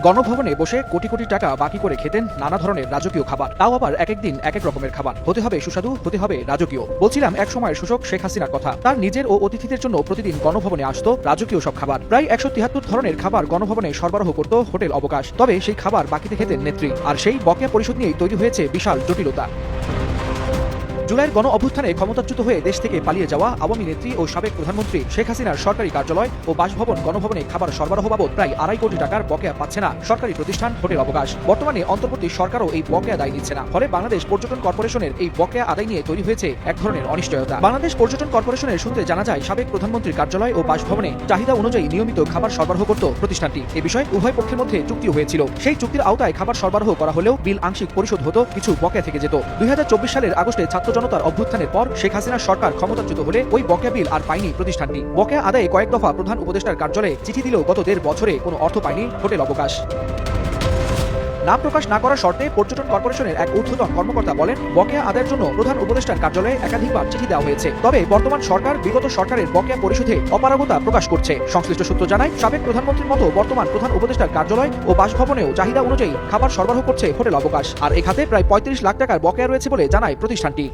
গণভবনে বসে কোটি কোটি টাকা বাকি করে খেতেন নানা ধরনের রাজকীয় খাবার, তাও আবার এক একদিন এক এক রকমের খাবার। হতে হবে সুস্বাদু, হতে হবে রাজকীয়। বলছিলাম এক সময়ের শোষক শেখ হাসিনার কথা। তার নিজের ও অতিথিদের জন্য প্রতিদিন গণভবনে আসতো রাজকীয় সব খাবার। প্রায় ১৭৩ ধরনের খাবার গণভবনে সরবরাহ করত হোটেল অবকাশ। তবে সেই খাবার বাকিতে খেতেন নেত্রী, আর সেই বকেয়া পরিশোধ নিয়েই তৈরি হয়েছে বিশাল জটিলতা। জুলাইয়ের গণ অভ্যুত্থানে ক্ষমতাচ্যুত হয়ে দেশ থেকে পালিয়ে যাওয়া আওয়ামী নেত্রী ও সাবেক প্রধানমন্ত্রী শেখ হাসিনার সরকারি কার্যালয় ও বাসভবন গণভবনে খাবার সরবরাহ বাবদ প্রায় ২.৫ কোটি টাকার বকেয়া পাচ্ছে না সরকারি প্রতিষ্ঠান হোটেল অবকাশ। বর্তমানে অন্তর্বর্তী সরকারও এই বকেয়া দায় নিচ্ছে না। ফলে বাংলাদেশ পর্যটন কর্পোরেশনের এই বকেয়া আদায় নিয়ে তৈরি হয়েছে এক ধরনের অনিশ্চয়তা। বাংলাদেশ পর্যটন কর্পোরেশনের সূত্রে জানা যায়, সাবেক প্রধানমন্ত্রীর কার্যালয় ও বাসভবনে চাহিদা অনুযায়ী নিয়মিত খাবার সরবরাহ করত প্রতিষ্ঠানটি। এ বিষয়ে উভয় পক্ষের মধ্যে চুক্তিও হয়েছিল। সেই চুক্তির আওতায় খাবার সরবরাহ করা হলেও বিল আংশিক পরিশোধ হতো, কিছু বকেয়া থেকে যেত। ২০২৪ সালের আগস্টে ছাত্র জনতার অভ্যুত্থানের পর শেখ হাসিনার সরকার ক্ষমতাচ্যুত হলে ওই বকেয়া বিল আর পায়নি প্রতিষ্ঠানটি। বকেয়া আদায়ে কয়েক দফা প্রধান উপদেষ্টার কার্যালয়ে চিঠি দিলেও গত ১.৫ বছরে কোনো অর্থ পায়নি হোটেল অবকাশ। নাম প্রকাশ না করার শর্তে পর্যটন কর্পোরেশনের এক ঊর্ধ্বতন কর্মকর্তা বলেন, বকেয়া আদায়ের জন্য প্রধান উপদেষ্টার কার্যালয়ে একাধিকবার চিঠি দেওয়া হয়েছে। তবে বর্তমান সরকার বিগত সরকারের বকেয়া পরিশোধে অপারগতা প্রকাশ করছে। সংশ্লিষ্ট সূত্র জানায়, সাবেক প্রধানমন্ত্রীর মতো বর্তমান প্রধান উপদেষ্টার কার্যালয় ও বাসভবনেও চাহিদা অনুযায়ী খাবার সরবরাহ করছে হোটেল অবকাশ। আর এ খাতে প্রায় ৩৫ লাখ টাকার বকেয়া রয়েছে বলে জানায় প্রতিষ্ঠানটি।